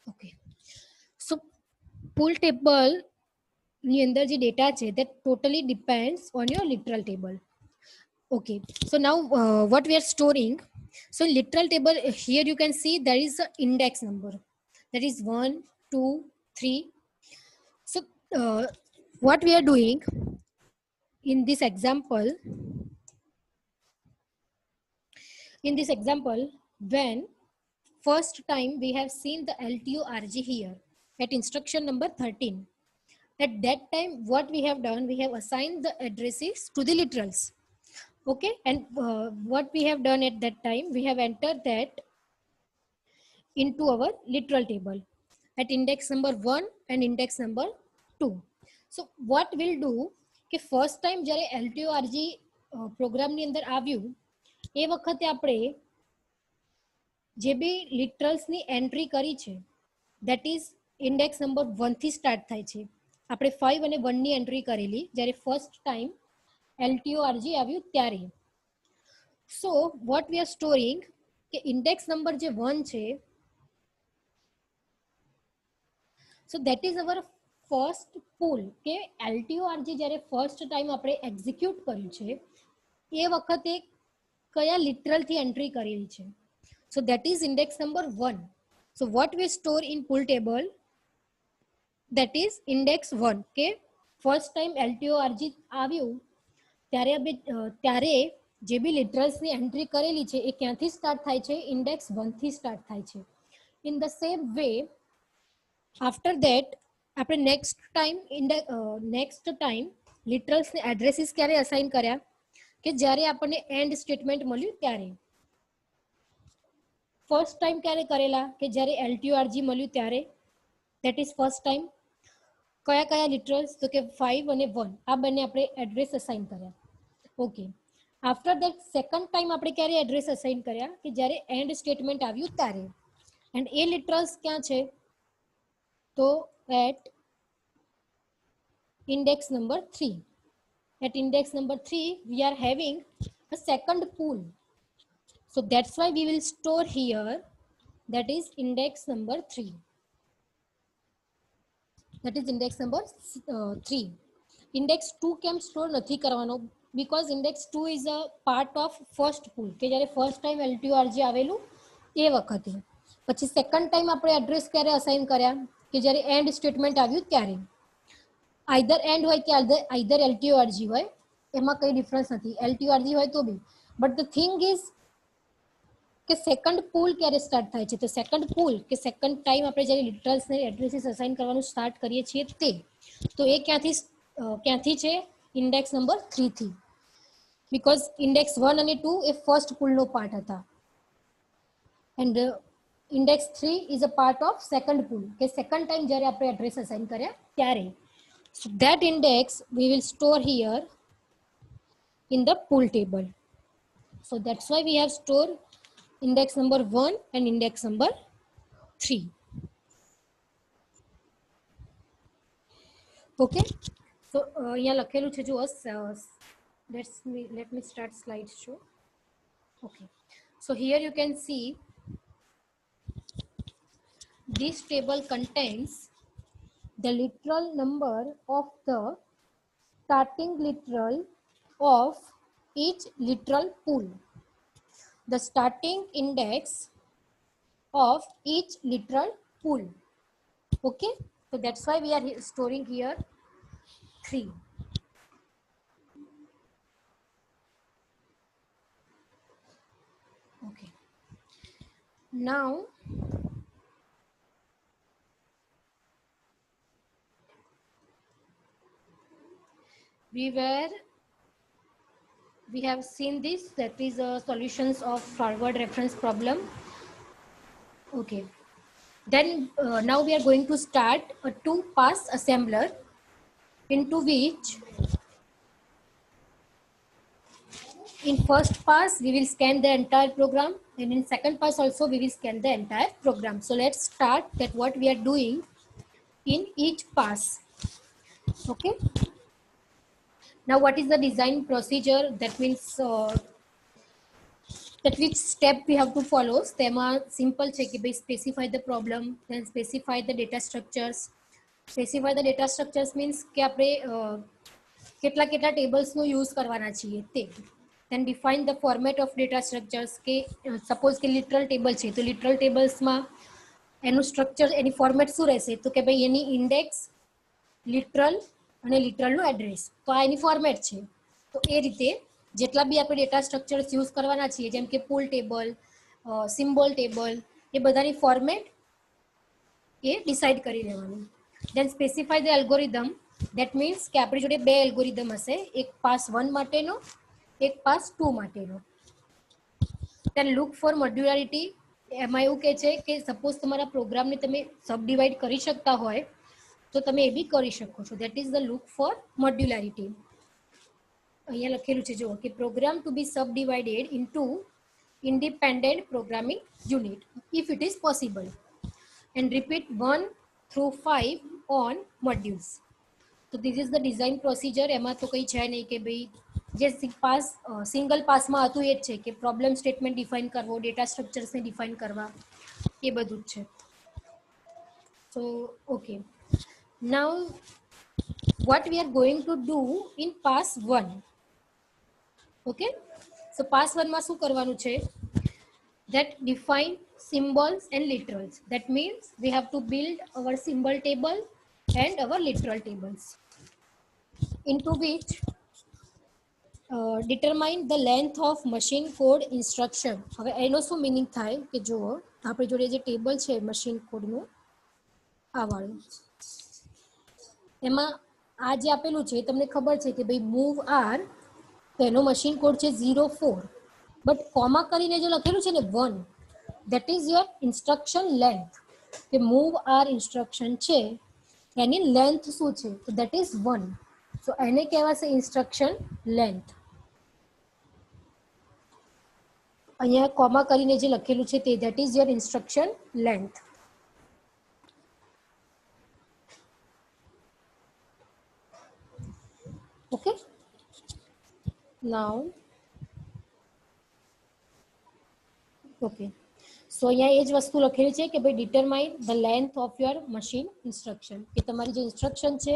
Okay. So pool table ની અંદર જે ડેટા છે that totally depends on your literal table. Okay, so now what we are storing, so in literal table here you can see there is an index number, that is 1 2 3. So what we are doing in this example, when first time we have seen the LTO-RG here at instruction number 13, at that time what we have done, we have assigned the addresses to the literals. Okay, and what we have done at that time, we have entered that into our literal table at index number 1 and index number 2. So what we'll do કે first time જ્યારે LTO-RG પ્રોગ્રામની અંદર આવ્યું એ વખતે આપણે જે બી લિટરલ્સની entry કરી છે that is index number 1 થી સ્ટાર્ટ થાય છે. આપણે 5 અને 1 ની એન્ટ્રી કરેલી જ્યારે first time LTO-RG આવ્યું ત્યારે. So what we are storing કે index number જે 1 છે, so that is our first pool કે LTO-RG જ્યારે first time આપણે execute કર્યું છે એ વખતે કયા literal થી એન્ટ્રી કરેલી છે. So that is index number 1. So what we store in pool table, that is index 1 કે first time LTO-RG આવ્યું ત્યારે જે બી લિટરલ્સની એન્ટ્રી કરેલી છે એ ક્યાંથી સ્ટાર્ટ થાય છે, ઇન્ડેક્સ 1 થી સ્ટાર્ટ થાય છે. In the same way after that આપણે નેક્સ્ટ ટાઈમ લિટરલ્સને એડ્રેસીસ ક્યારે અસાઇન કર્યા કે જ્યારે આપણને એન્ડ સ્ટેટમેન્ટ મળ્યું ત્યારે. ફર્સ્ટ ટાઈમ ક્યારે કરેલા કે જ્યારે LTO-RG મળ્યું ત્યારે, ધેટ ઇઝ ફર્સ્ટ ટાઈમ. કયા કયા લિટરલ્સ, તો કે 5 અને 1 આ બંને આપણે એડ્રેસ અસાઇન કર્યા. Okay, after that second time આપણે ક્યારે એડ્રેસ અસાઇન કર્યા કે જ્યારે એન્ડ સ્ટેટમેન્ટ આવ્યું ત્યારે. એન્ડ એ લિટરલ્સ ક્યાં છે, તો at index number 3. At index number 3 we are having a second pool, so that's why we will store here, that is index number 3. That is index number 3. Index 2 કેમ store નથી કરવાનો, because index 2 is a part of first pool કે જ્યારે first time LTO-RG આવેલું એ વખતે. પછી second time આપણે address ક્યારે અસાઇન કર્યા કે જ્યારે એન્ડ સ્ટેટમેન્ટ આવ્યું ત્યારે. આઈધર એન્ડ હોય કે આઈધર LTO-RG હોય, એમાં કંઈ ડિફરન્સ નથી. LTO-RG હોય તો બી, બટ ધ થિંગ ઇઝ કે સેકન્ડ પૂલ ક્યારે સ્ટાર્ટ થાય છે, તો સેકન્ડ પૂલ કે સેકન્ડ ટાઈમ આપણે જ્યારે લિટરલ્સને એડ્રેસીસ અસાઇન કરવાનું સ્ટાર્ટ કરીએ છીએ તે, તો એ ક્યાંથી છે, ઇન્ડેક્સ નંબર 3 થી. બીકોઝ ઇન્ડેક્સ 1 અને 2 એ ફર્સ્ટ પૂલનો પાર્ટ હતા and index 3 is a part of second pool કે સેકન્ડ ટાઈમ જ્યારે આપણે એડ્રેસ અસાઇન કર્યા ત્યારે. So that index we will store here in the pool table. So that's why we have stored index number 1 and index number 3. Okay, so here લખેલું છે જુઓ, let me start slide show. Okay, so here you can see this table contains the literal number of the starting literal of each literal pool, the starting index of each literal pool. Okay, so that's why we are storing here 3. Okay, now we have seen this, that is solutions of forward reference problem. Okay, then now we are going to start a 2-pass assembler, into which in first pass we will scan the entire program, and in second pass also we will scan the entire program. So let's start that what we are doing in each pass. Okay, now what is the design procedure, that means that which step we have to follow. તેમાં simple છે કે ભાઈ specify the problem, then specify the data structures. Specify the data structures means કે આપણે કેટલા કેટલા ટેબલ્સનો use કરવાના છીએ તે. then define the format of data structures કે સપોઝ કે લિટરલ ટેબલ છે તો લિટરલ ટેબલ્સમાં એનું સ્ટ્રક્ચર એની ફોર્મેટ શું રહેશે તો કે ભાઈ એની ઇન્ડેક્સ, લિટરલ અને લિટરલનું એડ્રેસ, તો આ એની ફોર્મેટ છે. તો એ રીતે જેટલા બી આપણે ડેટા સ્ટ્રક્ચર્સ યુઝ કરવાના છીએ જેમ કે પુલ ટેબલ, સિમ્બોલ ટેબલ, એ બધાની ફોર્મેટ એ ડિસાઇડ કરી લેવાનું. Then specify the algorithm, that means કે આપણી જોડે બે એલ્ગોરિધમ હશે, એક પાસ 1 માટેનો, એક પાસ 2 માટેનો. દેન લુક ફોર મોડ્યુલારિટી, એમાં એવું કહે છે કે સપોઝ તમારા પ્રોગ્રામને તમે સબ ડિવાઈડ કરી શકતા હોય તો તમે એ બી કરી શકો છો. That is the look for modularity. અહીંયા લખેલું છે જુઓ કે program to be subdivided into independent programming unit if it is possible and repeat 1 through 5 on modules. So this is the design procedure. એમાં તો કંઈ છે નહીં કે ભાઈ જે પાસ સિંગલ પાસમાં હતું એ જ છે કે પ્રોબ્લેમ સ્ટેટમેન્ટ ડિફાઇન કરવો, ડેટા સ્ટ્રક્ચર્સને ડિફાઇન કરવા, એ બધું જ છે. So okay, now what we are going to do in pass 1. okay, so pass 1 માં શું કરવાનું છે? that define symbols and literals. That means we have to build our symbol table and our literal tables, into which determine the length of machine code instruction. હવે એનો શું meaning થાય કે જુઓ આપણી જોડે જે ટેબલ છે મશીન કોડનું આ વાળું, એમાં આ જે આપેલું છે તમને ખબર છે કે ભાઈ મૂવ આર, તો એનો મશીન કોડ છે 04, બટ કોમા કરીને જે લખેલું છે ને 1, that is your instruction length. કે move r instruction છે એની લેન્થ શું છે તો that is 1, so એને કહેવાશે instruction length. અહીંયા કોમા કરીને જે લખેલું છે તે that is your instruction length. okay, now okay, સો અહીંયા એ જ વસ્તુ લખેલી છે કે ભાઈ determine the length of your machine instruction, કે તમારી જે ઇન્સ્ટ્રક્શન છે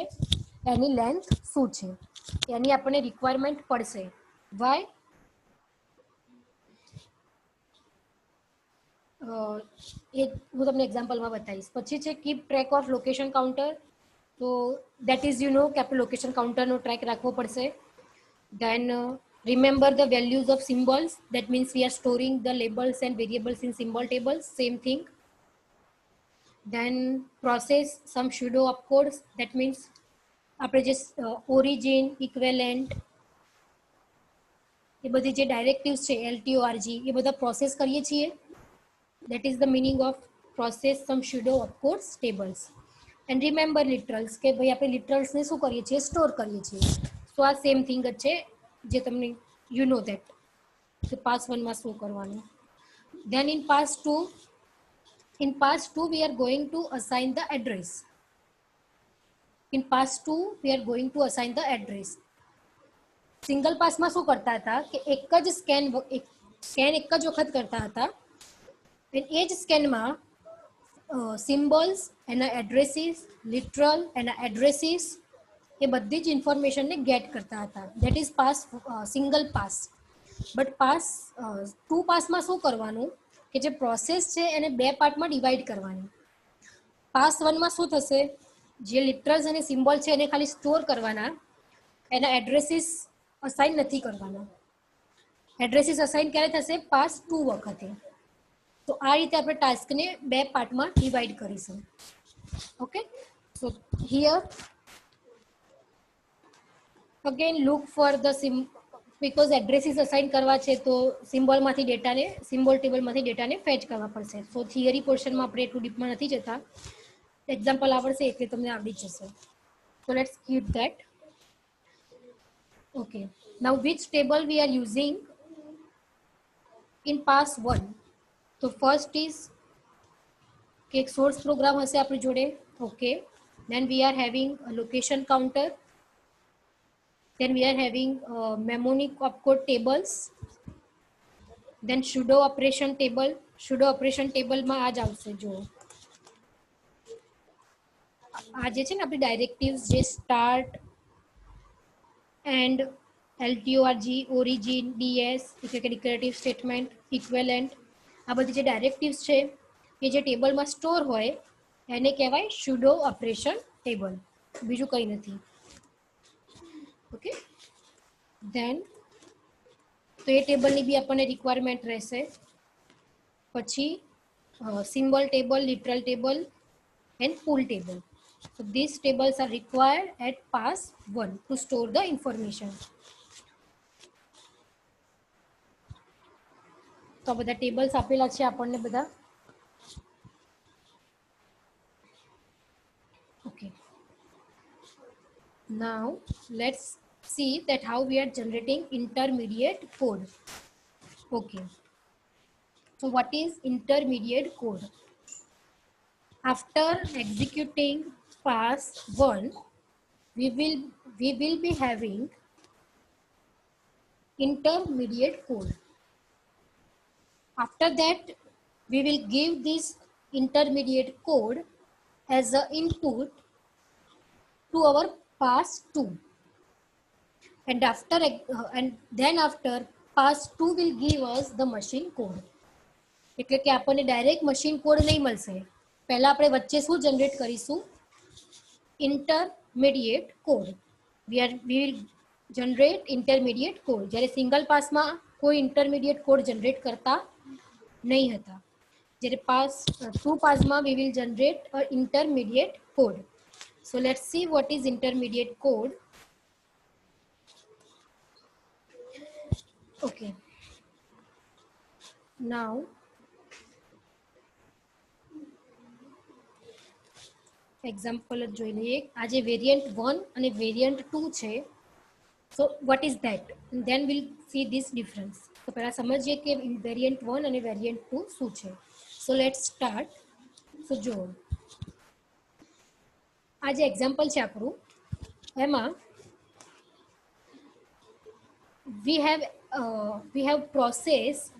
એની લેન્થ શું છે, એની આપણને રિક્વાયરમેન્ટ પડશે. વાય? એ હું તમને એક્ઝામ્પલમાં બતાવીશ. પછી છે keep track of location counter, તો દેટ ઇઝ યુ નો કે આપણે લોકેશન કાઉન્ટરનો ટ્રેક રાખવો પડશે. દેન remember the values of symbols, that means we are storing the labels and variables in symbol tables, same thing. Then process some pseudo opcodes, that means આપણે જે origin, equivalent, એ બધી જે ડાયરેક્ટિવ્સ છે LTORG એ બધા process કરીએ છીએ. that is the meaning of process some pseudo opcodes tables. and remember literals, કે ભાઈ આપણે લિટરલ્સને શું કરીએ છીએ? સ્ટોર કરીએ છીએ. સો આ સેમ થિંગ જ છે જે તમને યુ નો દેટ કે પાસ 1 માં શું કરવાનું. then in pass 2 we are going to assign the address. in pass 2 we are going to assign the address. Single પાસમાં શું કરતા હતા કે એક જ સ્કેન એક જ વખત કરતા હતા, એ જ સ્કેનમાં સિમ્બોલ્સ, એના એડ્રેસીસ, લિટરલ, એના એડ્રેસીસ, એ બધી જ ઇન્ફોર્મેશનને ગેટ કરતા હતા. That is pass single pass. But pass 2 પાસમાં શું કરવાનું કે જે પ્રોસેસ છે એને 2 પાર્ટમાં ડિવાઈડ કરવાની. પાસ 1માં શું થશે? જે લિટરલ્સ અને સિમ્બોલ છે એને ખાલી સ્ટોર કરવાના, એના એડ્રેસીસ અસાઇન નથી કરવાના. એડ્રેસીસ અસાઇન ક્યારે થશે? પાસ 2 વખતે. તો આ રીતે આપણે ટાસ્કને 2 પાર્ટમાં ડિવાઈડ કરીશું. Okay, so here again look for the because addresses assign કરવા છે તો સિમ્બોલમાંથી ડેટાને, સિમ્બોલ ટેબલમાંથી ડેટાને ફેચ કરવા પડશે. સો થિયરી પોર્શનમાં આપણે એટલું ડીપમાં નથી જતા, એક્ઝામ્પલ આવડશે એટલે તમને આવડી જશે. So let's keep that. okay, now which table we are using in pass 1? તો ફર્સ્ટ ઇઝ કે એક સોર્સ પ્રોગ્રામ હશે આપણી જોડે. Okay, then we are having a location counter, then we are having mnemonic opcode tables, then sudo operation table. sudo operation ટેબલમાં આ જ આવશે. જો આ જે છે ને આપણી ડાયરેક્ટિવ્સ, જે start and, LTORG, origin, DS એટલે કે ડિક્લેરેટિવ સ્ટેટમેન્ટ, ઇક્વેલેન્ટ, આ બધી જે ડાયરેક્ટિવ્સ છે એ જે ટેબલમાં સ્ટોર હોય એને કહેવાય sudo ઓપરેશન ટેબલ. બીજું કંઈ નથી. ઓકે, ધેન તો એ ટેબલની બી આપણને રિક્વાયરમેન્ટ રહેશે. પછી symbol table, literal table and pool table. So these tables are required at pass 1 to store the information. તો બધા ટેબલ્સ આપેલા છે આપણને બધા. Okay. Now let's see that how we are generating intermediate code. Okay. So what is intermediate code? After executing pass 1, we will be having intermediate code. After that, we will give this intermediate code as an input to our pass 2, and then after pass 2 will give us the machine code. એટલે કે આપણને direct machine code નહીં મળશે. પહેલા આપણે વચ્ચે શું generate કરીશું? Intermediate code. we will generate intermediate code. જ્યારે સિંગલ પાસમાં કોઈ ઇન્ટરમીડિયેટ કોડ જનરેટ કરતા નહીં હતા. જ્યારે pass 2 પાસમાં we will generate an intermediate code. So let's see what is intermediate code. Okay. Now example જ જોઈ લઈએ. આ જે વેરિયન્ટ 1 અને વેરિયન્ટ 2 છે, so what is that, then will see this difference. તો પહેલાં સમજીએ કે વેરિયન્ટ 1 અને વેરિયન્ટ 2 શું છે. So let's start. સો જો આ જે એક્ઝામ્પલ છે આપણું, એમાં we have processed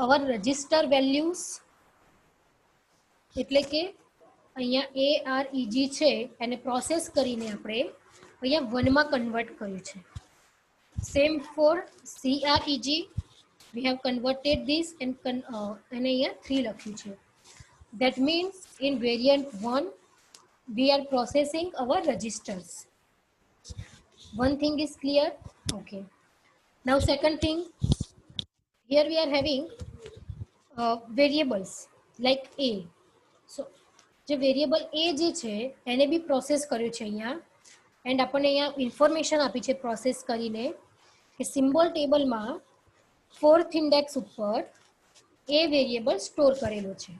our register values. એટલે કે અહીંયા AREG છે એને પ્રોસેસ કરીને આપણે અહીંયા 1માં કન્વર્ટ કર્યું છે. Same for CREG, we have converted this and અહીંયા 3 લખ્યું છે. That means in variant 1 we are processing our registers. One thing is clear. Okay. Now second thing, here we are having variables like A. So જે variable એ જે છે એને બી process કર્યું છે અહીંયા, એન્ડ આપણને અહીંયા ઇન્ફોર્મેશન આપી છે પ્રોસેસ કરીને કે સિમ્બોલ ટેબલમાં 4th ઇન્ડેક્સ ઉપર એ વેરિયેબલ સ્ટોર કરેલો છે.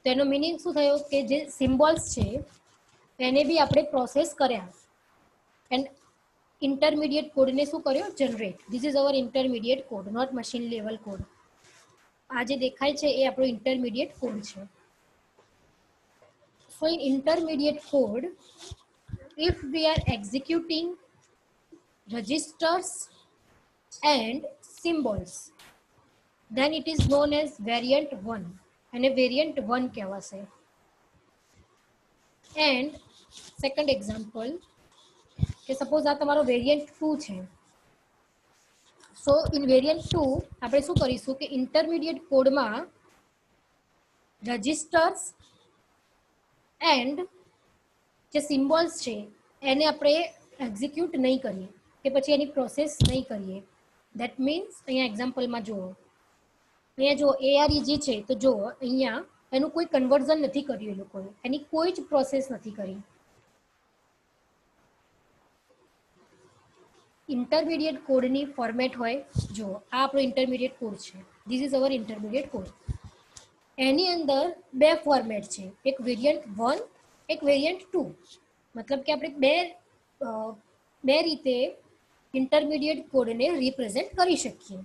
તો એનો મિનિંગ શું થયો કે જે સિમ્બોલ્સ છે એને બી આપણે પ્રોસેસ કર્યા એન્ડ ઇન્ટરમીડિયેટ કોડને શું કર્યો? Generate. This is our intermediate code, not machine level code. આ જે દેખાય છે એ આપણો ઇન્ટરમીડિયેટ કોડ છે. So in intermediate code, if we are executing registers and symbols, then it is known as variant 1 and a variant 1 કહેવાશે. And second example, કે suppose આ તમારો વેરિયન્ટ 2 છે. સો ઇન વેરિયન્ટ 2 આપણે શું કરીશું કે ઇન્ટરમીડિયેટ કોડમાં રજિસ્ટર્સ એન્ડ જે સિમ્બોલ્સ છે એને આપણે એક્ઝિક્યુટ નહીં કરીએ કે પછી એની પ્રોસેસ નહીં કરીએ. દેટ મીન્સ અહીંયા એક્ઝામ્પલમાં જુઓ, અહીંયા જો AREG છે તો જુઓ અહીંયા એનું કોઈ કન્વર્ઝન નથી કર્યું એ લોકોએ, એની કોઈ જ પ્રોસેસ નથી કરી. ઇન્ટરમીડિયેટ કોડની ફોર્મેટ હોય, જો આ આપણો ઇન્ટરમીડિયેટ કોડ છે, this is our intermediate code. એની અંદર 2 ફોર્મેટ છે, એક વેરિયન્ટ 1 એક વેરિયન્ટ 2. મતલબ કે આપણે બે રીતે ઇન્ટરમીડિયેટ કોડને રિપ્રેઝેન્ટ કરી શકીએ,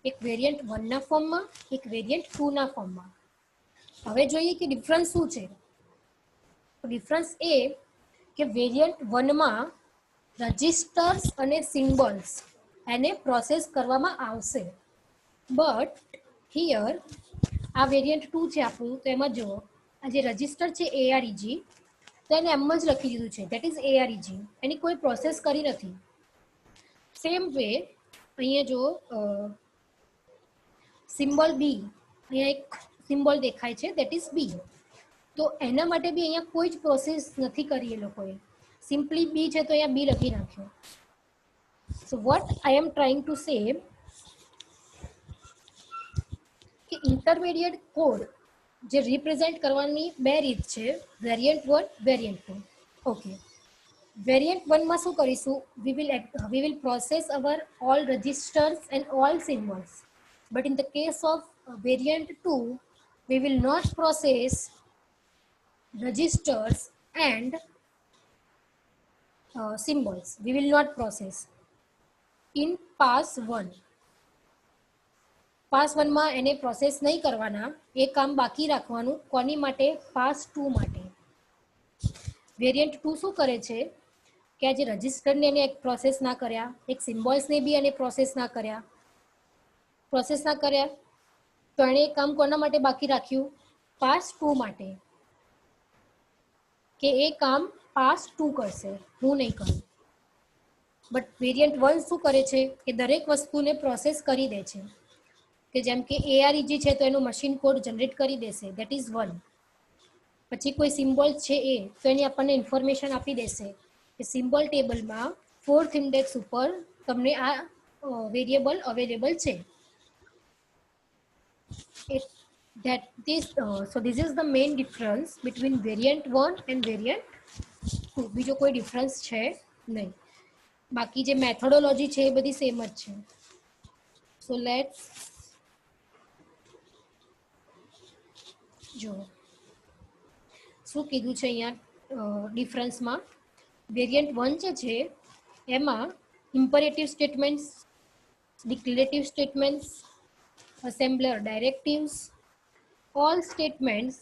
એક વેરિયન્ટ 1ના ફોર્મમાં, એક વેરિયન્ટ 2ના ફોર્મમાં. હવે જોઈએ કે ડિફરન્સ શું છે. ડિફરન્સ એ કે વેરિયન્ટ 1માં રજિસ્ટર્સ અને સિમ્બોલ્સ એને પ્રોસેસ કરવામાં આવશે બટ હિયર આ વેરિયન્ટ 2 છે આપણું, તો એમાં જુઓ આ જે રજિસ્ટર છે AREG, તો એને એમ જ લખી દીધું છે, દેટ ઇઝ AREG, એની કોઈ પ્રોસેસ કરી નથી. સેમ વે અહીંયા જો સિમ્બોલ બી, અહીંયા એક સિમ્બોલ દેખાય છે, દેટ ઇઝ બી. તો એના માટે બી અહીંયા કોઈ જ પ્રોસેસ નથી કરી એ લોકોએ, સિમ્પલી બી છે તો અહીંયા બી લખી નાખ્યો. So what I M trying to say કે ઇન્ટરમીડિયેટ કોડ જે રિપ્રેઝેન્ટ કરવાની બે રીત છે, વેરિયન્ટ 1, વેરિયન્ટ 2. ઓકે, વેરિયન્ટ 1 માં શું કરીશું, we will process our all registers and all symbols, but in the case of variant 2 we will not process registers and symbols, we will not process in pass 1. Pass 1 માં એને process નહીં કરવાના, એ કામ બાકી રાખવાનું કોની માટે, પાસ 2 માટે. વેરિયન્ટ 2 શું કરે છે કે આ જે રજિસ્ટરને એને એક પ્રોસેસ ના કર્યા, એક સિમ્બોલ્સને બી એને પ્રોસેસ ના કર્યા, તો એણે એ કામ કોના માટે બાકી રાખ્યું, પાસ 2 માટે, કે એ કામ પાસ 2 કરશે, હું નહીં કરું. બટ વેરિયન્ટ 1 શું કરે છે કે દરેક વસ્તુને પ્રોસેસ કરી દે છે, કે જેમ કે AREG છે તો એનું મશીન કોડ જનરેટ કરી દેશે, દેટ ઇઝ 1. પછી કોઈ સિમ્બોલ છે એ, તો એની આપણને ઇન્ફોર્મેશન આપી દેશે કે સિમ્બોલ ટેબલમાં 4th ઇન્ડેક્સ ઉપર તમને આ વેરિયેબલ અવેલેબલ છે. So this is the main difference between variant 1 and variant 2. બીજો કોઈ ડિફરન્સ છે નહીં, બાકી જે મેથોડોલોજી છે એ બધી સેમ જ છે. સો લેટ્સ જો શું કીધું છે અહીંયા ડિફરન્સમાં. વેરિયન્ટ 1 જે છે એમાં imperative statements, declarative statements, assembler directives, all statements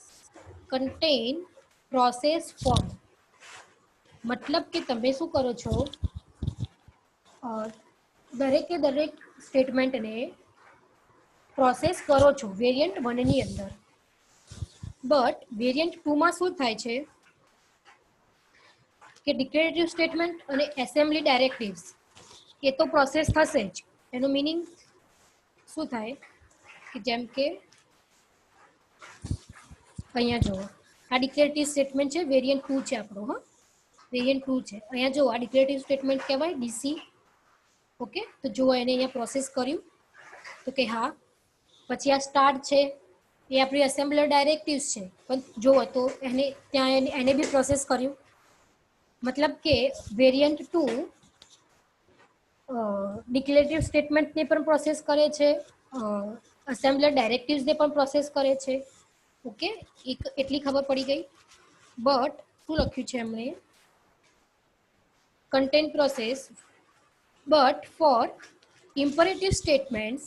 contain process form. મતલબ કે તમે શું કરો છો, દરેકે દરેક સ્ટેટમેન્ટને પ્રોસેસ કરો છો વેરિયન્ટ 1 ની અંદર. બટ વેરિયન્ટ 2 માં શું થાય છે કે ડિક્લેરેટિવ સ્ટેટમેન્ટ અને એસેમ્બલી ડાયરેક્ટિવ્સ એ તો પ્રોસેસ થશે જ. એનું મિનિંગ શું થાય કે જેમ કે અહીંયા જુઓ આ ડિક્લેરેટિવ સ્ટેટમેન્ટ છે, વેરિયન્ટ 2 છે આપણો, હા વેરિયન્ટ 2 છે. અહીંયા જુઓ આ ડિક્લેરેટિવ સ્ટેટમેન્ટ કહેવાય ડીસી. ઓકે, તો જુઓ એને અહીંયા પ્રોસેસ કર્યું તો કે હા. પછી આ સ્ટાર્ટ છે એ આપણી એસેમ્બલર ડાયરેક્ટિવ્સ છે, પણ જુઓ તો ત્યાં એને બી પ્રોસેસ કર્યું. મતલબ કે વેરિયન્ટ 2 ડિક્લેરેટિવ સ્ટેટમેન્ટને પણ પ્રોસેસ કરે છે, એસેમ્બલર ડાયરેક્ટિવ્સને પણ પ્રોસેસ કરે છે. ઓકે, એટલી ખબર પડી ગઈ. બટ શું લખ્યું છે એમણે, content process, but for imperative statements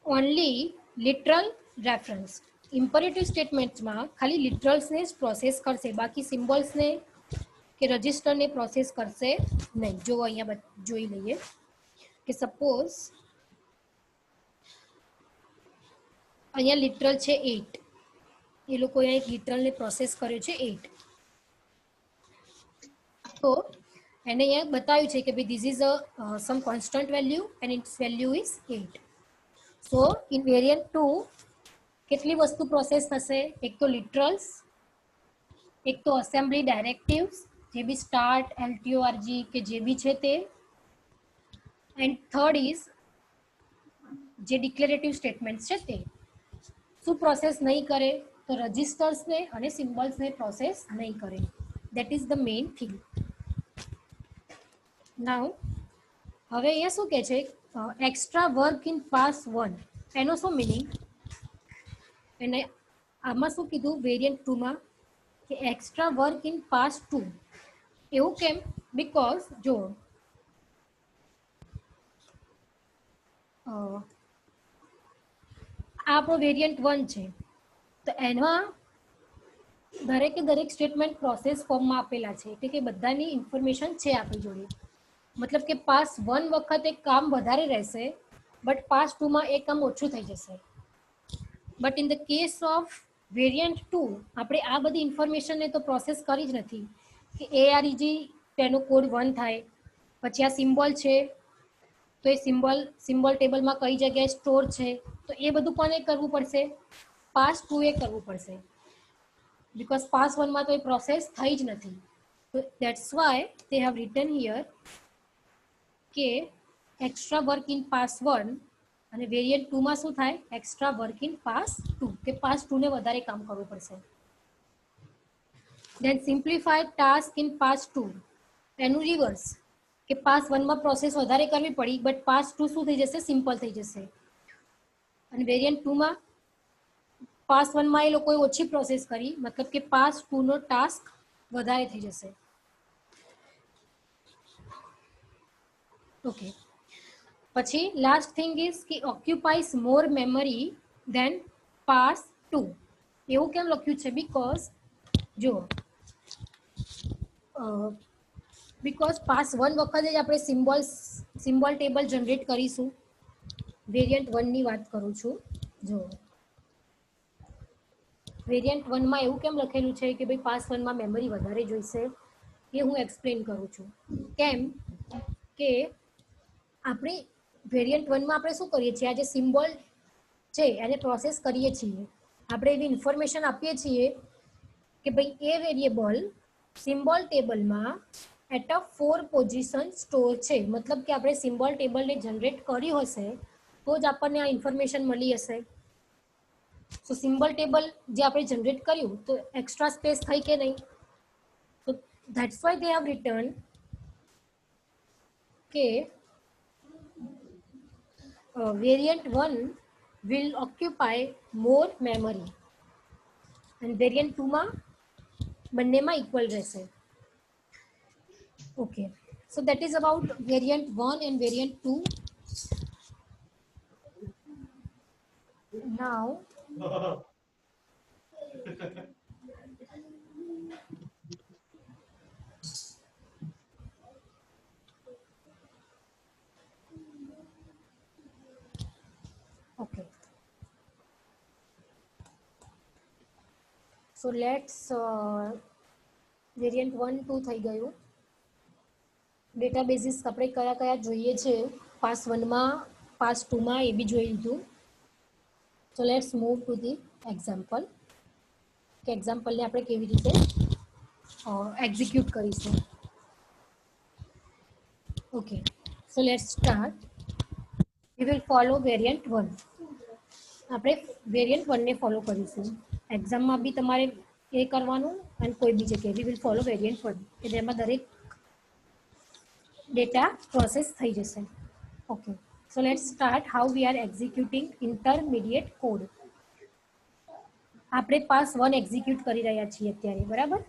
only literal reference. Imperative સ્ટેટમેન્ટ્સમાં ખાલી લિટરલ્સને જ પ્રોસેસ કરશે, બાકી સિમ્બોલ્સને કે રજિસ્ટરને પ્રોસેસ કરશે નહીં. જો અહીંયા જોઈ લઈએ કે સપોઝ અહીંયા લિટરલ છે 8, એ લોકો અહીંયા એક લિટરલને પ્રોસેસ કર્યો છે 8. તો એને અહીંયા બતાવ્યું છે કે ભાઈ this is some constant value and its value is 8. So in variant 2 કેટલી વસ્તુ પ્રોસેસ થશે, એક તો લિટરલ્સ, એક તો અસેમ્બલી ડાયરેક્ટિવ્સ જે બી સ્ટાર્ટ, LTORG કે જે બી છે તે, એન્ડ થર્ડ ઇઝ જે ડિક્લેરેટિવ સ્ટેટમેન્ટ્સ છે તે. શું પ્રોસેસ નહીં કરે, તો રજિસ્ટર્સને અને સિમ્બોલ્સને પ્રોસેસ નહીં કરે. That is the main thing. Now હવે અહીંયા શું કહે છે, એક્સ્ટ્રા વર્ક ઇન પાસ 1, એનો શું મિનિંગ, અને આમાં શું કીધું વેરિયન્ટ 2 માં કે એક્સ્ટ્રા વર્ક ઇન પાસ 2. એવું કેમ, બીકોઝ જો આ આપણો વેરિયન્ટ 1 છે, તો એમાં દરેકે દરેક સ્ટેટમેન્ટ પ્રોસેસ ફોર્મમાં આપેલા છે, એટલે કે બધાની ઇન્ફોર્મેશન છે આપણી જોડે. મતલબ કે પાસ 1 વખતે કામ વધારે રહેશે, બટ પાસ 2 માં એ કામ ઓછું થઈ જશે. But in the case of variant 2 આપણે આ બધી ઇન્ફોર્મેશનને તો પ્રોસેસ કરી જ નથી કે AREG તેનો કોડ 1 થાય, પછી આ સિમ્બોલ છે તો એ સિમ્બોલ ટેબલમાં કઈ જગ્યાએ સ્ટોર છે, તો એ બધું કોને કરવું પડશે? પાસ 2 એ કરવું પડશે, because પાસ 1 માં તો એ પ્રોસેસ થઈ જ નથી. તો that's why they have written here કે એક્સ્ટ્રા વર્ક ઇન પાસ 1 અને વેરિયન્ટ 2 માં શું થાય? એક્સ્ટ્રા વર્ક ઇન પાસ 2, કે પાસ 2 ને વધારે કામ કરવું પડશે. then simplified task in pass 2, એનું રિવર્સ, કે પાસ 1 માં પ્રોસેસ વધારે કરવી પડી, બટ પાસ 2 શું થઈ જશે? સિમ્પલ થઈ જશે. અને વેરિયન્ટ 2 માં પાસ 1 માં એ લોકોએ ઓછી પ્રોસેસ કરી, મતલબ કે પાસ 2 નો ટાસ્ક વધારે થઈ જશે. ઓકે, પછી લાસ્ટ થિંગ ઇઝ કે ઓક્યુપાઈઝ મોર મેમરી ધેન પાસ 2. એવું કેમ લખ્યું છે? જો બીકોઝ પાસ 1 વખતે જ આપણે સિમ્બોલ ટેબલ જનરેટ કરીશું. વેરિયન્ટ 1 ની વાત કરું છું. જો વેરિયન્ટ 1 માં એવું કેમ લખેલું છે કે ભાઈ પાસ 1 માં મેમરી વધારે જોઈશે? એ હું એક્સપ્લેન કરું છું. કેમ કે આપણે વેરિયન્ટ 1 માં આપણે શું કરીએ છીએ? આ જે સિમ્બોલ છે એને પ્રોસેસ કરીએ છીએ, આપણે એવી ઇન્ફોર્મેશન આપીએ છીએ કે ભાઈ એ વેરિયેબલ સિમ્બોલ ટેબલમાં એટ અ 4 પોઝિશન સ્ટોર છે. મતલબ કે આપણે સિમ્બોલ ટેબલને જનરેટ કર્યું હશે તો જ આપણને આ ઇન્ફોર્મેશન મળી હશે. સો સિમ્બોલ ટેબલ જે આપણે જનરેટ કર્યું તો એક્સ્ટ્રા સ્પેસ થઈ કે નહીં? તો that's why they have return કે variant 1 will occupy more memory and variant 2 માં બંનેમાં ઇક્વલ રહેશે. Okay, so that is about variant 1 and variant 2. Now okay, so let's variant 1 2 થઈ ગયું. ડેટાબેઝિસ આપણે કયા કયા જોઈએ છે પાસ 1 માં, પાસ 2 માં, એ બી જોઈ લીધું. So let's move to the example, કે એક્ઝામ્પલને આપણે કેવી રીતે એક્ઝિક્યુટ કરીશું. Okay, so let's start. We will follow variant 1. આપણે વેરિયન્ટ 1 ને ફોલો કરીશું. એક્ઝામમાં બી તમારે એ કરવાનું અને કોઈ બી જગ્યાએ વી વિલ ફોલો વેરિયન્ટ 1, કે જેમાં દરેક ડેટા પ્રોસેસ થઈ જશે. Okay, so let's start how we are executing intermediate code. આપણે પાસ 1 એક્ઝિક્યુટ કરી રહ્યા છીએ અત્યારે, બરાબર?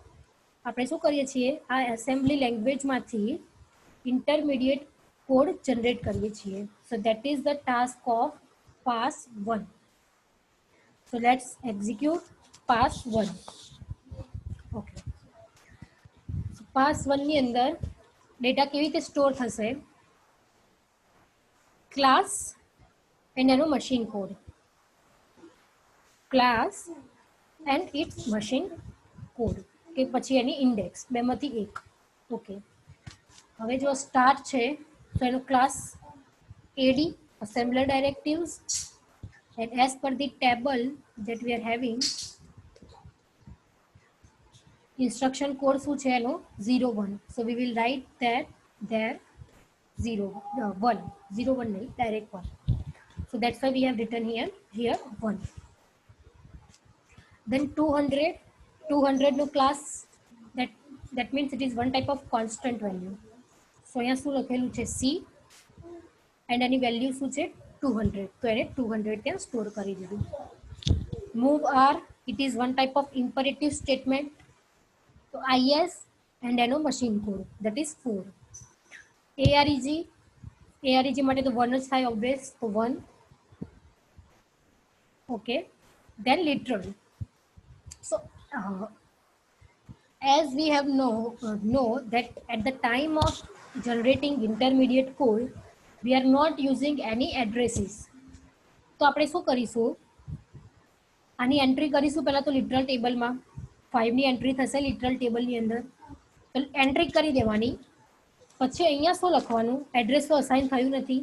આપણે શું કરીએ છીએ? આ એસેમ્બલી લેંગ્વેજમાંથી ઇન્ટરમીડિયેટ કોડ જનરેટ કરીએ છીએ. So that is the task of pass 1. So let's execute pass 1. Okay, pass 1 ની અંદર ડેટા કેવી રીતે સ્ટોર થશે? ક્લાસ એન્ડ એનો machine code, class and its machine code, કે પછી એની ઇન્ડેક્સ, બેમાંથી એક. ઓકે, હવે જો સ્ટાર્ટ છે તો એનો class AD assembler directives, and as per the table that we are having, instruction code શું છે એનો? 01. so we will write that there 1 નહીં, direct 1. so that's why we have written here 1. then 200 no class, that means it is one type of constant value. so અહીંયા શું લખેલું છે? C, and any value શું છે? 200. તો એને 200 ત્યાં સ્ટોર કરી દીધું. move R, it is one type of imperative statement. તો IS and એનો machine code, that is 4. AREG માટે તો 1 જ થાય ઓબ્વિયસ, તો 1. Okay, then literal. So as we have know that at the time of generating intermediate code we are not using any addresses. તો આપણે શું કરીશું, આની એન્ટ્રી કરીશું પહેલા તો લિટરલ ટેબલમાં 5 ની એન્ટ્રી થશે લિટરલ ટેબલની અંદર, તો એન્ટ્રી કરી દેવાની. પછી અહીંયા શું લખવાનું, એડ્રેસ તો અસાઇન થયું નથી,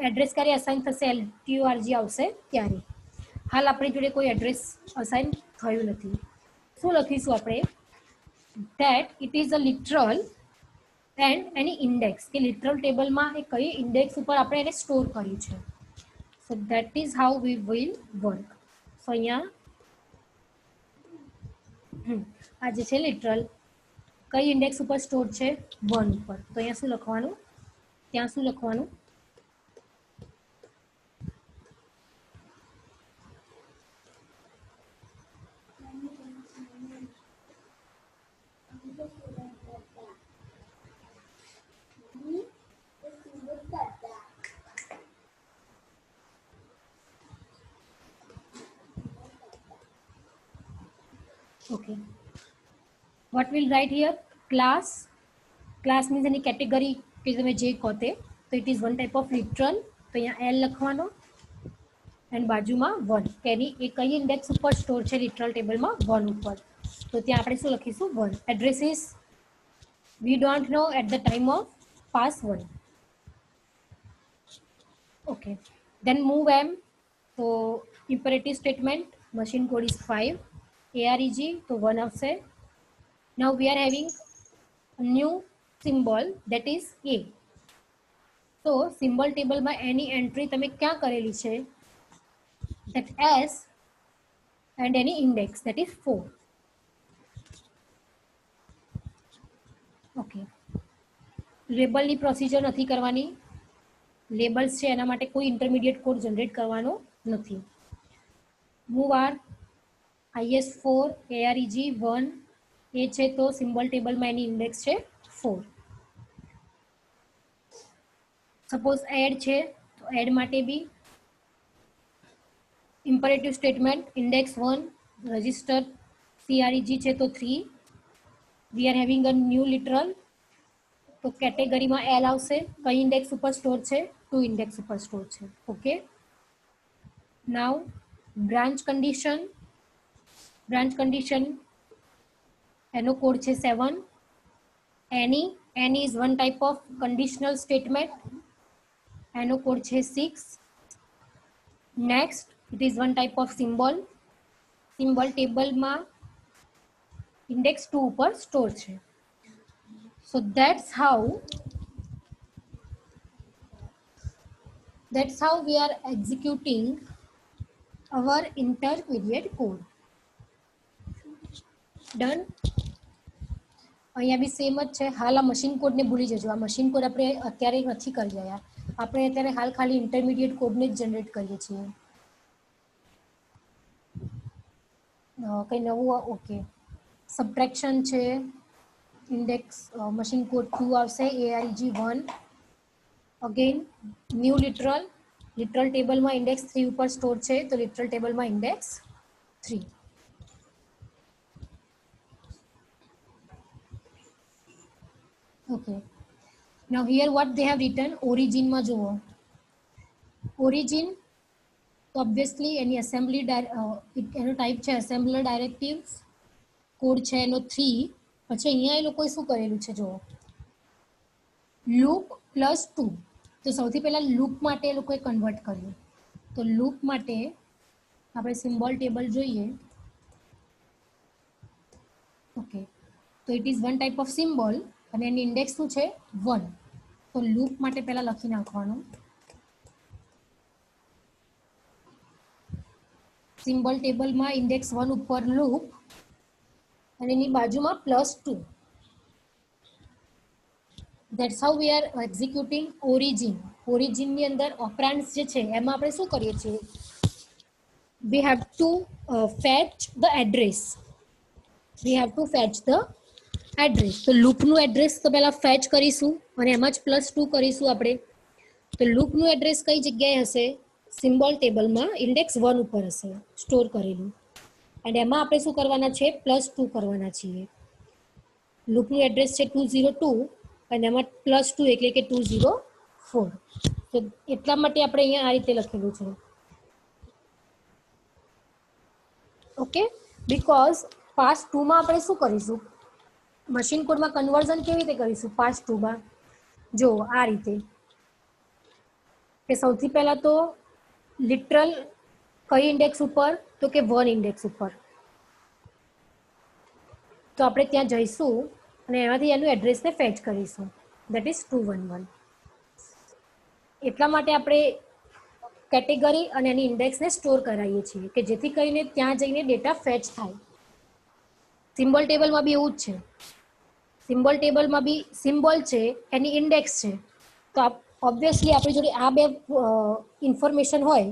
એડ્રેસ ક્યારે અસાઇન થશે, LTORG આવશે ત્યારે. હાલ આપણી જોડે કોઈ એડ્રેસ અસાઇન થયું નથી. શું લખીશું આપણે, that it is a literal and any index, કે લિટરલ ટેબલમાં એ કઈ ઇન્ડેક્સ ઉપર આપણે એને સ્ટોર કર્યું છે. so that is how we will work. so અહીંયા આ જે છે લિટરલ કઈ ઇન્ડેક્સ ઉપર સ્ટોર છે, 1 ઉપર. તો અહીંયા શું લખવાનું, ત્યાં શું લખવાનું, okay, what we'll write here, class means any category કે તમે જે કહો તે. તો it is one type of literal, તો અહીંયા L લખવાનો એન્ડ બાજુમાં 1, કે એની એ કઈ ઇન્ડેક્સ ઉપર સ્ટોર છે લિટરલ ટેબલમાં 1 ઉપર. તો ત્યાં આપણે શું લખીશું, 1. Address is we don't know at the time of pass 1. okay, then move M. તો imperative statement, machine code is 5, AREG તો 1 આવશે. now we are having a new symbol that is A. તો સિમ્બલ ટેબલમાં એની entry તમે ક્યાં કરેલી છે, that S and any index that is 4. Okay, લેબલની પ્રોસિજર નથી કરવાની, લેબલ્સ છે એના માટે કોઈ ઇન્ટરમીડિયેટ કોડ જનરેટ કરવાનો નથી. મૂવ આર IS4 AREG 1 એ છે તો સિમ્બલ ટેબલમાં એની ઇન્ડેક્સ છે 4. સપોઝ એડ છે તો એડ માટે બી imperative statement index 1 register CREG છે તો 3. We are having a new literal, તો કેટેગરીમાં L આવશે, કઈ ઇન્ડેક્સ ઉપર સ્ટોર છે, 2 ઇન્ડેક્સ ઉપર સ્ટોર છે. ઓકે, નાઉ બ્રાન્ચ કન્ડિશન એનો કોડ છે 7. any is one type of conditional statement, એનો કોડ છે 6. next it is one type of symbol ટેબલમાં index 2 ઉપર સ્ટોર છે. so that's how we are executing our intermediate code. done. અહીંયા બી same જ છે. હાલ આ મશીન કોડને ભૂલી જજો, આ મશીન કોડ આપણે અત્યારે નથી કરી રહ્યા, આપણે અત્યારે હાલ ખાલી ઇન્ટરમીડિયેટ કોડને જ જનરેટ કરીએ છીએ. કંઈ નવું, ઓકે, સબટ્રેક્શન છે, ઇન્ડેક્સ મશીન કોડ 2 આવશે, AREG 1. અગેન ન્યૂ લિટરલ ટેબલમાં ઇન્ડેક્સ 3 ઉપર સ્ટોર છે તો લિટરલ ટેબલમાં index 3. okay, now here what they have written, origin માં જુઓ, origin તો ઓબ્વિયસલી એની એસેમ્બલી એનો ટાઈપ છે એસેમ્બલર ડાયરેક્ટિવ્સ, કોડ છે એનો 3. પછી અહીંયા એ લોકોએ શું કરેલું છે જુઓ, લૂપ +2. તો સૌથી પહેલા લૂપ માટે એ લોકોએ કન્વર્ટ કર્યું, તો લૂપ માટે આપણે સિમ્બોલ ટેબલ જોઈએ. ઓકે, તો it is one type of symbol અને એની ઇન્ડેક્સ શું છે 1. તો લૂપ માટે પહેલા લખી નાખવાનું, સિમ્બોલ ટેબલમાં ઇન્ડેક્સ 1 ઉપર લૂપ અને એની બાજુમાં +2. That's how we are executing origin. origin ની અંદર ઓપરેન્ડ્સ જે છે એમાં આપણે શું કરીએ છીએ, we have to fetch the address. તો લૂપનું એડ્રેસ તો પહેલા ફેચ કરીશું અને એમાં જ +2 કરીશું આપણે. તો લૂપનું એડ્રેસ કઈ જગ્યાએ હશે, સિમ્બોલ ટેબલમાં ઇન્ડેક્સ 1 ઉપર હશે સ્ટોર કરેલું, અને એમાં આપણે શું કરવાના છે, +2 કરવાના છીએ. લૂપનું એડ્રેસ છે 202 અને એમાં +2 એટલે કે 204. તો એટલા માટે આપણે અહીંયા આ રીતે લખેલું છે. ઓકે, બીકોઝ પાસ 2માં આપણે શું કરીશું, મશીન કોડમાં કન્વર્ઝન કેવી રીતે કરીશું પાસ 2માં? જો આ રીતે કે સૌથી પહેલા તો લિટરલ કઈ ઇન્ડેક્સ ઉપર, તો કે 1 ઇન્ડેક્સ ઉપર. તો આપણે ત્યાં જઈશું અને એમાંથી એનું એડ્રેસને ફેચ કરીશું, દેટ ઇઝ 211. એટલા માટે આપણે કેટેગરી અને એની ઇન્ડેક્સને સ્ટોર કરાવીએ છીએ કે જેથી કરીને ત્યાં જઈને ડેટા ફેચ થાય. સિમ્બોલ ટેબલમાં બી એવું જ છે. સિમ્બોલ ટેબલમાં બી સિમ્બોલ છે, એની ઇન્ડેક્સ છે. તો ઓબ્વિયસલી આપણી જોડે આ બે ઇન્ફોર્મેશન હોય,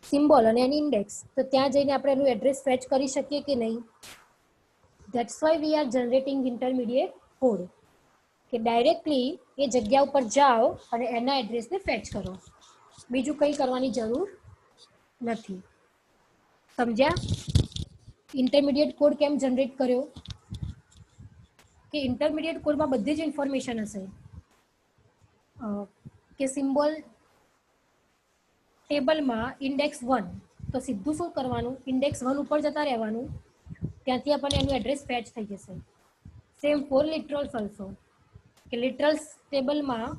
સિમ્બોલ અને એની ઇન્ડેક્સ, તો ત્યાં જઈને આપણે એનું એડ્રેસ ફેચ કરી શકીએ કે નહીં? That's why we are generating intermediate code, કે ડાયરેક્ટલી એ જગ્યા ઉપર જાઓ અને એના એડ્રેસને ફેચ કરો, બીજું કંઈ કરવાની જરૂર નથી. સમજ્યા? ઇન્ટરમીડિયેટ કોડ કેમ જનરેટ કર્યો? કે ઇન્ટરમીડિયેટ કોડમાં બધી જ ઇન્ફોર્મેશન હશે કે સિમ્બોલ ટેબલમાં ઇન્ડેક્સ 1, તો સીધું શું કરવાનું, ઇન્ડેક્સ 1 ઉપર જતા રહેવાનું, ત્યાંથી આપણને એનું એડ્રેસ ફેચ થઈ જશે. સેમ ફોર લિટરલ્સ ઓલ્સો, કે લિટરલ્સ ટેબલમાં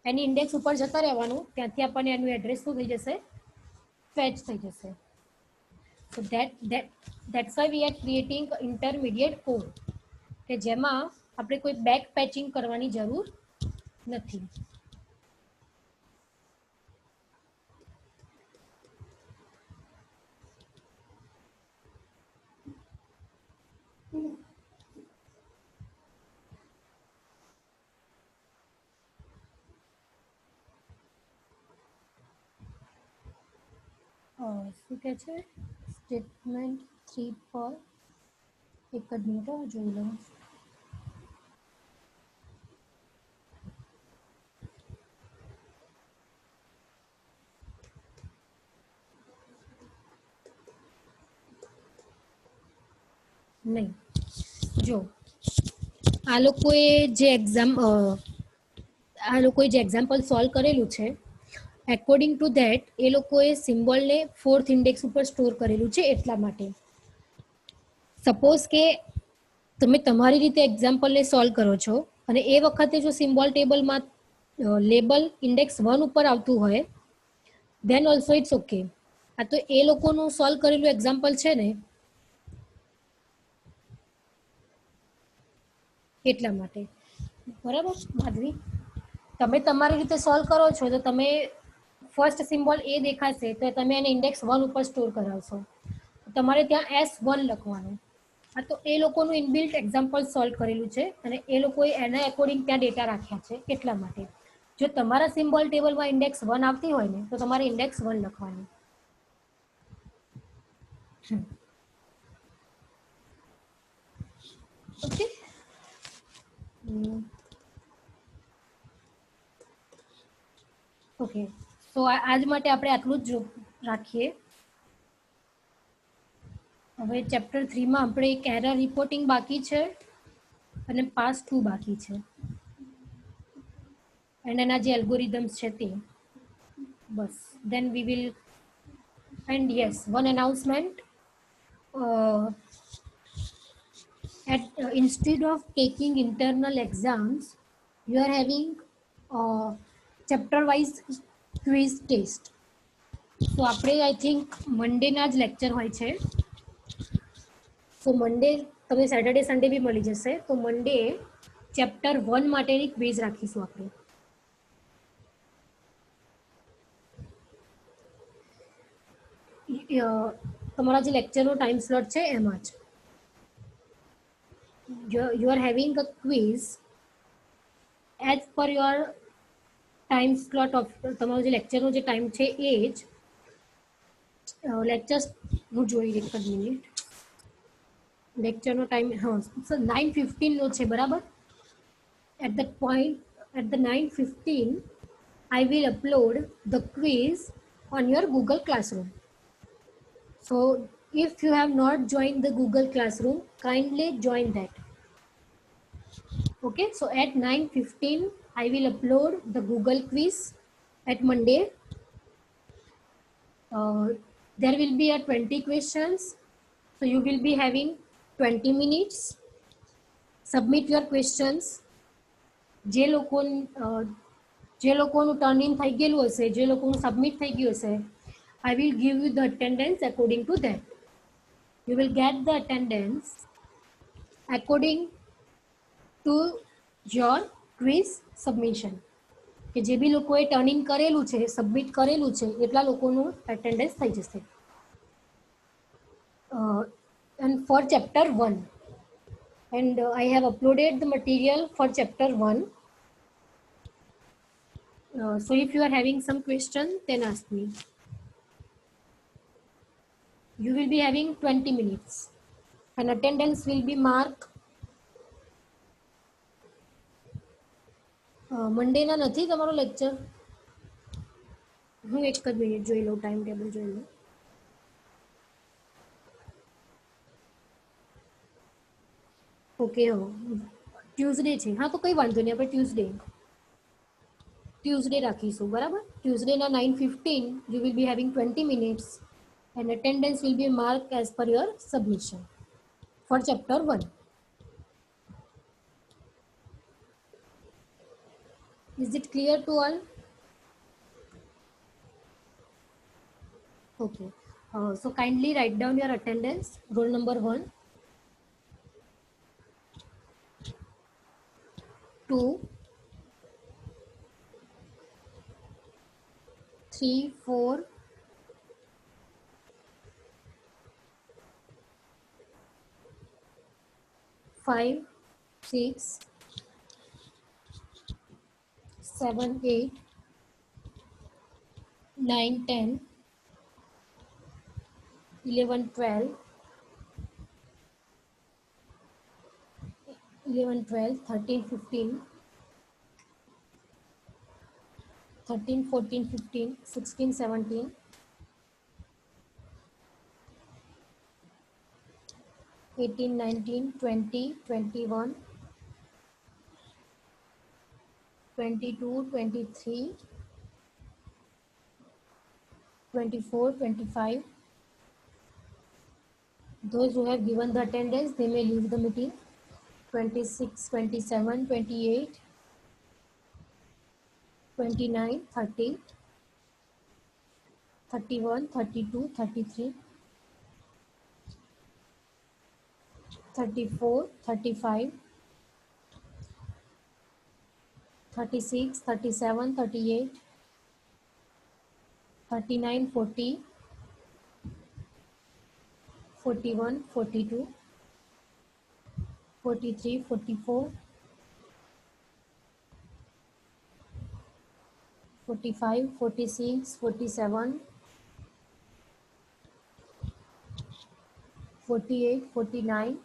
એની ઇન્ડેક્સ ઉપર જતા રહેવાનું, ત્યાંથી આપણને એનું એડ્રેસ શું થઈ જશે, ફેચ થઈ જશે. So that's why we are creating intermediate code, કે જેમાં આપણે કોઈ બેક પેચિંગ કરવાની જરૂર નથી. શું કહે છે સ્ટેટમેન્ટ 3 પર, એક જ મિનિટ જોઈ લઉં. નહીં, જો આ લોકોએ જે એક્ઝામ્પલ સોલ્વ કરેલું છે, એકોર્ડિંગ ટુ ધેટ એ લોકોએ સિમ્બોલને 4th ઇન્ડેક્સ ઉપર સ્ટોર કરેલું છે. એટલા માટે સપોઝ કે તમે તમારી રીતે એક્ઝામ્પલને સોલ્વ કરો છો અને એ વખતે જો સિમ્બોલ ટેબલમાં લેબલ ઇન્ડેક્સ 1 ઉપર આવતું હોય, ધેન ઓલ્સો ઇટ્સ ઓકે. આ તો એ લોકોનું સોલ્વ કરેલું એક્ઝામ્પલ છે ને, એટલા માટે. બરાબર માધવી, તમે તમારી રીતે સોલ્વ કરો છો તો તમે ફર્સ્ટ સિમ્બોલ એ દેખાશે તો તમે એને ઇન્ડેક્સ 1 ઉપર સ્ટોર કરાવશો, તમારે ત્યાં S1 લખવાનું. આ તો એ લોકોનું ઇનબિલ્ટ એક્ઝામ્પલ સોલ્વ કરેલું છે અને એ લોકોએ એના એકોર્ડિંગ ત્યાં ડેટા રાખ્યા છે. એટલા માટે જો તમારા સિમ્બોલ ટેબલમાં ઇન્ડેક્સ 1 આવતી હોય ને, તો તમારે ઇન્ડેક્સ 1 લખવાનું. Okay, okay. તો આજ માટે આપણે આટલું જ રાખીએ. હવે ચેપ્ટર 3માં આપણે એક એરર રિપોર્ટિંગ બાકી છે અને પાસ 2 બાકી છે, અને એના જે એલ્ગોરિધમ્સ છે તે બસ. Then we will, and yes, one announcement. Instead of taking internal exams, you are having chapter wise quiz test. તો આપણે આઈ થિંક મંડેના જ લેક્ચર હોય છે. તો મંડે તમને સેટરડે સન્ડે બી મળી જશે. તો મંડે ચેપ્ટર 1 માટેની ક્વિઝ રાખીશું આપણે. તમારા જે લેક્ચરનો ટાઈમ સ્લોટ છે એમાં જ you are having a quiz as per your time slot of તમારો જે લેક્ચરનો જે ટાઈમ છે એ જ લેક્ચર હું જોઈ એક જ મિનિટ. લેક્ચરનો ટાઈમ 9:15 નો છે, બરાબર. at the 9:15 I will upload the quiz on your Google Classroom. So If you have not joined the Google Classroom, kindly join that. Okay, so at 9:15 I will upload the Google quiz at Monday. There will be a 20 questions, so you will be having 20 minutes. Submit your questions. જે લોકો જે લોકોનું turn in થઈ ગયેલું હશે, જે લોકોનું submit થઈ ગયું હશે, I will give you the attendance according to that. You will get the attendance according to your quiz submission. કે જે બી લોકોએ ટર્ન ઇન કરેલું છે, સબમિટ કરેલું છે, એટલા લોકોનું એટેન્ડન્સ થઈ જશે. And for chapter 1, and I have uploaded the material for chapter 1. So if you are having some question, then ask me. You will be having 20 minutes and attendance will be marked. Monday ના નથી તમારો lecture? હું એક જ minute જોઈ લઉં, time table જોઈ લઉં. ઓકે, ટ્યુઝડે છે. હા, તો કંઈ વાંધો નહીં, આપણે ટ્યુઝડે રાખીશું, બરાબર? ટ્યુઝડેના 9:15 you will be having 20 minutes and attendance will be marked as per your submission for chapter 1. Is it clear to all? Okay. So kindly write down your attendance. Roll number 1, 2, 3, 4, 5, 6, 7, 8, 9, 10, 11, 12, 13, 15, 13, 14, 15, 16, 17, 18, 19, 20, 21, 22, 23, 24, 25. Those who have given the attendance, they may leave the meeting. 26, 27, 28, 29, 30, 31, 32, 33, 34, 35, 36, 37, 38, 39, 40, 41, 42, 43, 44, 45, 46, 47, 48, 49,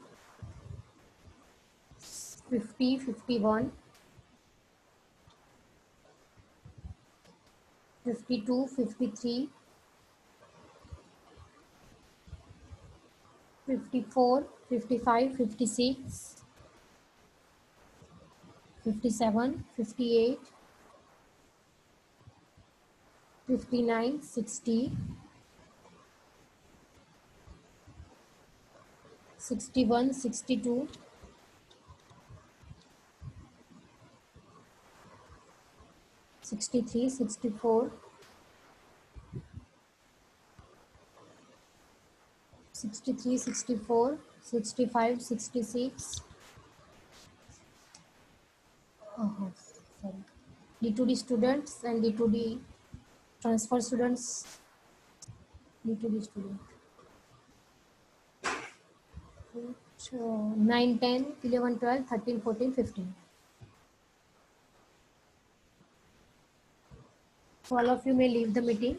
50, 51, 52, 53, 54, 55, 56, 57, 58, 59, 60, 61, 62, 63, 64, 63, 64, 65, 66. Sorry. D2D students and D2D transfer students. D2D student. 9, 10, 11, 12, 13, 14, 15. So all of you may leave the meeting.